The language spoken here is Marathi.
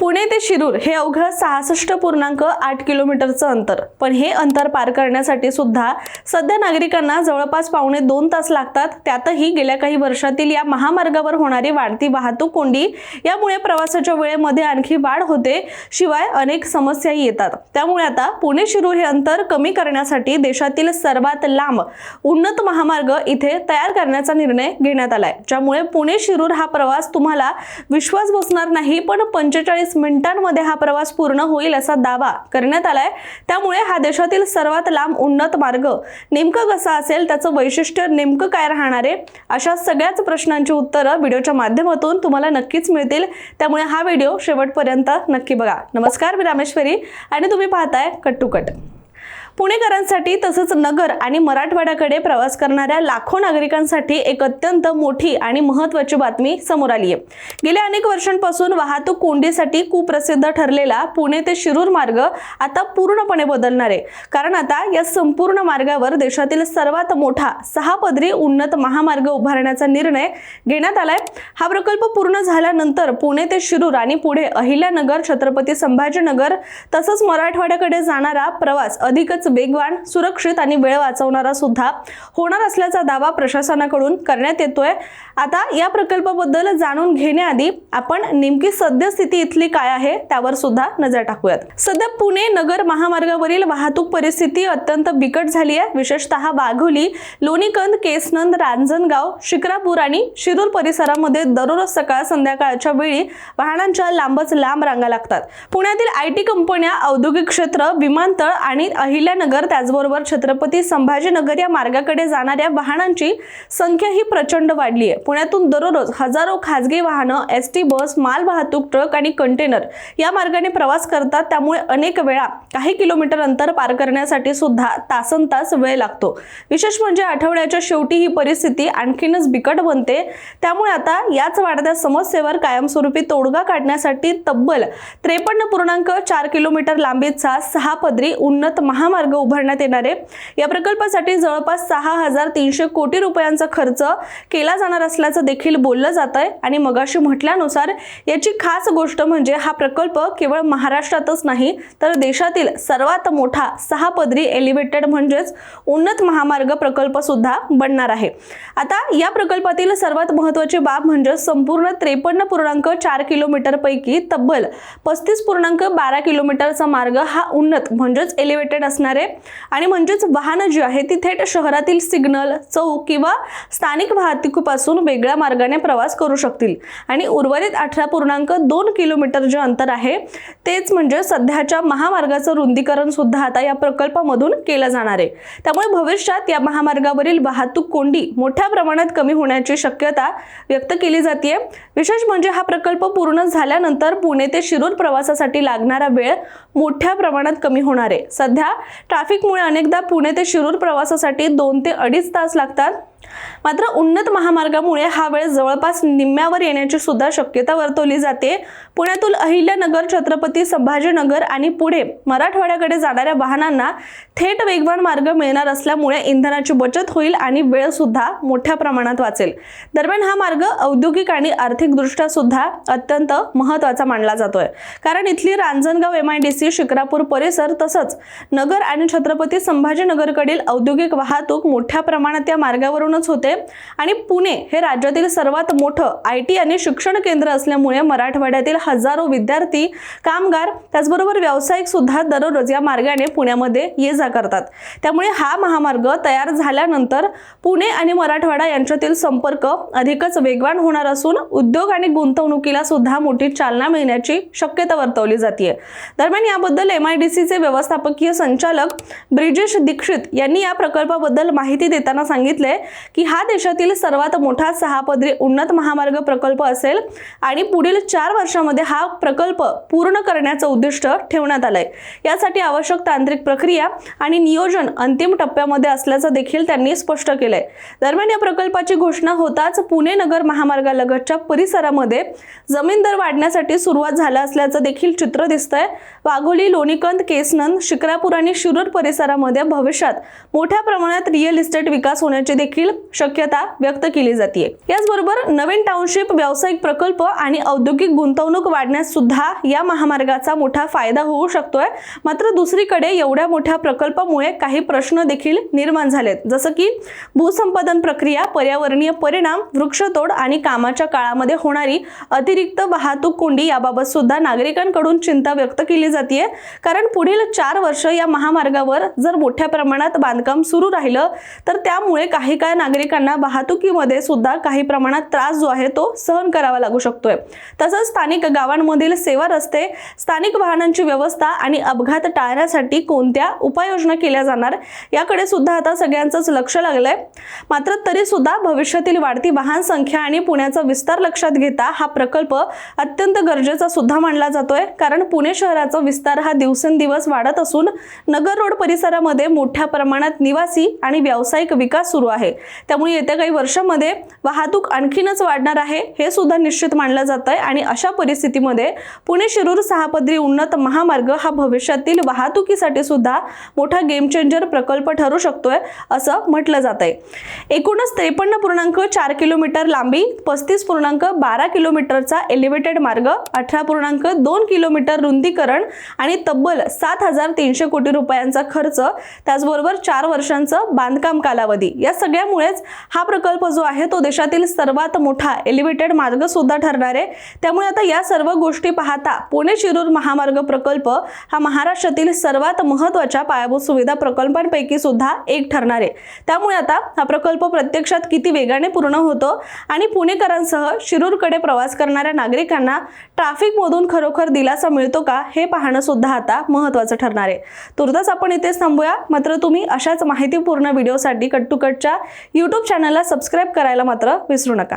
पुणे ते शिरूर हे अवघं 66.8 किलोमीटरचं अंतर, पण हे अंतर पार करण्यासाठी सुद्धा सध्या नागरिकांना जवळपास पावणे 2 तास लागतात। त्यातही गेल्या काही वर्षातील या महामार्गावर होणारी वाढती वाहतूक कोंडी यामुळे प्रवासाच्या वेळेमध्ये आणखी वाढ होते, शिवाय अनेक समस्याही येतात। त्यामुळे आता पुणे शिरूर हे अंतर कमी करण्यासाठी देशातील सर्वात लांब उन्नत महामार्ग इथे तयार करण्याचा निर्णय घेण्यात आलाय, ज्यामुळे पुणे शिरूर हा प्रवास तुम्हाला विश्वास बसणार नाही, पण 45 मिनिटांमध्ये हा प्रवास पूर्ण होईल असा दावा करण्यात आलाय। त्यामुळे हा देशातील सर्वात लांब उन्नत मार्ग नेमका कसा असेल, त्याचं वैशिष्ट्य नेमकं काय राहणार आहे, अशा सगळ्याच प्रश्नांची उत्तरं व्हिडिओच्या माध्यमातून तुम्हाला नक्कीच मिळतील। त्यामुळे हा व्हिडिओ शेवटपर्यंत नक्की बघा। नमस्कार, मी रामेश्वरी आणि तुम्ही पाहताय कट टू कट। पुणेकरांसाठी तसंच नगर आणि मराठवाड्याकडे प्रवास करणाऱ्या लाखो नागरिकांसाठी एक अत्यंत मोठी आणि महत्त्वाची बातमी समोर आली आहे। गेल्या अनेक वर्षांपासून वाहतूक कोंडीसाठी कुप्रसिद्ध ठरलेला पुणे ते शिरूर मार्ग आता पूर्णपणे बदलणार आहे, कारण आता या संपूर्ण मार्गावर देशातील सर्वात मोठा 6 पदरी उन्नत महामार्ग उभारण्याचा निर्णय घेण्यात आलाय। हा प्रकल्प पूर्ण झाल्यानंतर पुणे ते शिरूर आणि पुढे अहिल्यानगर, छत्रपती संभाजीनगर तसंच मराठवाड्याकडे जाणारा प्रवास अधिकच वेगवान, सुरक्षित आणि वेळ वाचवणारा सुद्धा होणार असल्याचा दावा प्रशासनाकडून करण्यात येतोय। आता या प्रकल्पाबद्दल जाणून घेण्याआधी आपण नेमकी सद्यस्थिती इथली काय आहे त्यावर सुद्धा नजर टाकूयात। सध्या पुणे नगर महामार्गावरील वाहतूक परिस्थिती अत्यंत बिकट झाली आहे। विशेषतः वाघोली, लोणीकंद, केसनंद, रांजणगाव, शिक्रापूर आणि शिरूर परिसरामध्ये दररोज सकाळ संध्याकाळच्या वेळी वाहनांच्या लांबच लांब रांगा लागतात। पुण्यातील IT कंपन्या, औद्योगिक क्षेत्र, विमानतळ आणि अहिल्यानगर त्याचबरोबर छत्रपती संभाजीनगर या मार्गाकडे जाणाऱ्या वाहनांची संख्या ही प्रचंड वाढली आहे। पुण्यातून दररोज हजारो खासगी वाहनं, ST बस, माल वाहतूक, ट्रक आणि कंटेनर या मार्गाने प्रवास करतात। त्यामुळे अनेक वेळा काही किलोमीटर अंतर पार करण्यासाठी सुद्धा तासनतास वेळ लागतो। विशेष म्हणजे आठवड्याच्या शेवटी ही परिस्थिती आणखीनच बिकट बनते। त्यामुळे आता याच वाढत्या समस्येवर कायमस्वरूपी तोडगा काढण्यासाठी तब्बल 53.4 किलोमीटर लांबीचा 6 पदरी उन्नत महामार्ग उभारण्यात येणार आहे। या प्रकल्पासाठी जवळपास 6,300 कोटी रुपयांचा खर्च केला जाणार असल्याचं देखील बोललं जात आहे। आणि मगाशी म्हटल्यानुसार याची खास गोष्ट म्हणजे हा प्रकल्प केवळ महाराष्ट्रातच नाही तर देशातील सर्वात मोठा 6 पदरी एलिव्हेटेड म्हणजेच उन्नत महामार्ग प्रकल्प सुद्धा बनणार आहे। आता या प्रकल्पातील सर्वात महत्त्वाची बाब म्हणजे संपूर्ण 53.4 किलोमीटर पैकी तब्बल 35.12 किलोमीटरचा मार्ग हा उन्नत म्हणजेच एलिव्हेटेड असणार आहे। आणि म्हणजेच वाहनं जी आहे ती थेट शहरातील सिग्नल, चौक किंवा स्थानिक वाहतुकीपासून वेगळ्या मार्गाने प्रवास करू शकतील। आणि उर्वरित 18.2 किलोमीटर जे अंतर आहे तेच म्हणजे सध्याच्या महामार्गाचं रुंदीकरण सुद्धा आता या प्रकल्पामधून केलं जाणार आहे। त्यामुळे भविष्यात या महामार्गावरील वाहतूक कोंडी मोठ्या प्रमाणात कमी होण्याची शक्यता व्यक्त केली जाते। विशेष म्हणजे हा प्रकल्प पूर्ण झाल्यानंतर पुणे ते शिरूर प्रवासासाठी लागणारा वेळ मोठ्या प्रमाणात कमी होणार आहे। सध्या ट्रॅफिकमुळे अनेकदा पुणे ते शिरूर प्रवासासाठी 2 ते 2.5 तास लागतात, मात्र उन्नत महामार्गामुळे हा वेळ जवळपास निम्म्यावर येण्याची सुद्धा शक्यता वर्तवली जाते। पुण्यातून अहिल्यानगर, छत्रपती संभाजीनगर आणि पुढे मराठवाड्याकडे जाणाऱ्या वाहनांना थेट वेगवान मार्ग मिळणार असल्यामुळे इंधनाची बचत होईल आणि वेळ सुद्धा मोठ्या प्रमाणात वाचेल। दरम्यान हा मार्ग औद्योगिक आणि आर्थिक दृष्ट्या सुद्धा अत्यंत महत्त्वाचा मानला जातोय, कारण इथली रांजणगाव MIDC, शिक्रापूर परिसर तसंच नगर आणि छत्रपती संभाजीनगरकडील औद्योगिक वाहतूक मोठ्या प्रमाणात या मार्गावरूनच होते। आणि पुणे हे राज्यातील सर्वात मोठं IT आणि शिक्षण केंद्र असल्यामुळे मराठवाड्यातील हजारो विद्यार्थी, कामगार त्याचबरोबर व्यावसायिक सुद्धा दररोज या मार्गाने पुण्यामध्ये ये जा करतात। त्यामुळे हा महामार्ग तयार झाल्यानंतर पुणे आणि मराठवाडा यांच्यातील संपर्क अधिकच वेगवान होणार असून उद्योग आणि गुंतवणुकीला सुद्धा मोठी चालना मिळण्याची शक्यता वर्तवली जाते। दरम्यान याबद्दल MIDCचे व्यवस्थापकीय संचालक ब्रिजेश दीक्षित यांनी या प्रकल्पाबद्दल माहिती देताना सांगितले की हा देशातील सर्वात मोठा 6 पदरी उन्नत महामार्ग प्रकल्प असेल आणि पुढील 4 वर्षांमध्ये हा प्रकल्प पूर्ण करण्याचं उद्दिष्ट ठेवण्यात आलंय। यासाठी आवश्यक तांत्रिक प्रक्रिया आणि नियोजन अंतिम टप्प्यामध्ये असल्याचं देखील त्यांनी स्पष्ट केलंय। दरम्यान या प्रकल्पाची घोषणा होताच पुणे नगर महामार्गालगतच्या परिसरामध्ये जमीन दर वाढण्यासाठी सुरुवात झाला असल्याचं देखील चित्र दिसतंय। वाघोली, लोणीकंद, केसनंद, शिक्रापूर आणि शिरूर परिसरामध्ये भविष्यात मोठ्या प्रमाणात रिअल इस्टेट विकास होण्याची देखील शक्यता व्यक्त केली जाते। याचबरोबर नवीन टाउनशिप, व्यावसायिक प्रकल्प आणि औद्योगिक गुंतवणूक वाढण्यास सुद्धा या महामार्गाचा मोठा फायदा होऊ शकतोय। मात्र दुसरीकडे एवढ्या मोठ्या प्रकल्पामुळे काही प्रश्न देखील निर्माण झालेत, जसं की भूसंपादन प्रक्रिया, पर्यावरणीय परिणाम, वृक्षतोड आणि कामाच्या काळामध्ये होणारी अतिरिक्त वाहतूक कोंडी याबाबत सुद्धा नागरिकांकडून चिंता व्यक्त केली जाते। कारण पुढील 4 वर्ष या महामार्गावर जर मोठ्या प्रमाणात बांधकाम सुरू राहिलं तर त्यामुळे काही काळ नागरिकांना वाहतुकीमध्ये सुद्धा काही प्रमाणात त्रास जो आहे तो सहन करावा लागू शकतोय। तसंच स्थानिक गावांमधील सेवा रस्ते, स्थानिक वाहनांची व्यवस्था आणि अपघात टाळण्यासाठी कोणत्या उपाययोजना केल्या जाणार याकडे सुद्धा आता सगळ्यांचंच लक्ष लागलंय। मात्र तरी सुद्धा भविष्यातील वाढती वाहन संख्या आणि पुण्याचा विस्तार लक्षात घेता हा प्रकल्प अत्यंत गरजेचा सुद्धा मानला जातोय। कारण पुणे शहराचा विस्तार हा दिवसेंदिवस वाढत असून नगर रोड परिसरामध्ये मोठ्या प्रमाणात निवासी आणि व्यावसायिक विकास सुरू आहे। त्यामुळे येत्या काही वर्षांमध्ये वाहतूक आणखीनच वाढणार आहे हे सुद्धा निश्चित मानलं जात आहे। आणि अशा परिस्थितीमध्ये पुणे शिरूर 6 पदरी उन्नत महामार्ग हा भविष्यातील वाहतुकीसाठी सुद्धा मोठा गेम चेंजर प्रकल्प ठरू शकतोय असं म्हटलं जात आहे। एकूणच 53.4 किलोमीटर लांबी, 35.12 किलोमीटरचा एलिव्हेटेड मार्ग, 18.2 किलोमीटर रुंदीकरण आणि तब्बल 7,300 कोटी रुपयांचा खर्च, त्याचबरोबर 4 वर्षांचं बांधकाम कालावधी, या सगळ्यामुळेच हा प्रकल्प जो आहे तो देशातील सर्वात मोठा एलिव्हेटेड मार्ग सुद्धा ठरणार आहे। त्यामुळे आता या सर्व गोष्टी पाहता पुणे शिरूर महामार्ग प्रकल्प हा महाराष्ट्रातील सर्वात महत्त्वाच्या पायाभूत सुविधा प्रकल्पांपैकी सुद्धा एक ठरणार आहे। त्यामुळे आता हा प्रकल्प प्रत्यक्षात किती वेगाने पूर्ण होतो आणि पुणेकरांसह शिरूरकडे प्रवास करणाऱ्या नागरिकांना ट्रॅफिक मधून खरोखर दिलासा मिळतो का हे पाहणं सुद्धा आता महत्त्वाचं ठरणार आहे। तुर्तास आपण इथेच थांबूया। मात्र तुम्ही अशाच माहितीपूर्ण व्हिडिओसाठी कट टू कटच्या YouTube चॅनलला सबस्क्राइब करायला मात्र विसरू नका।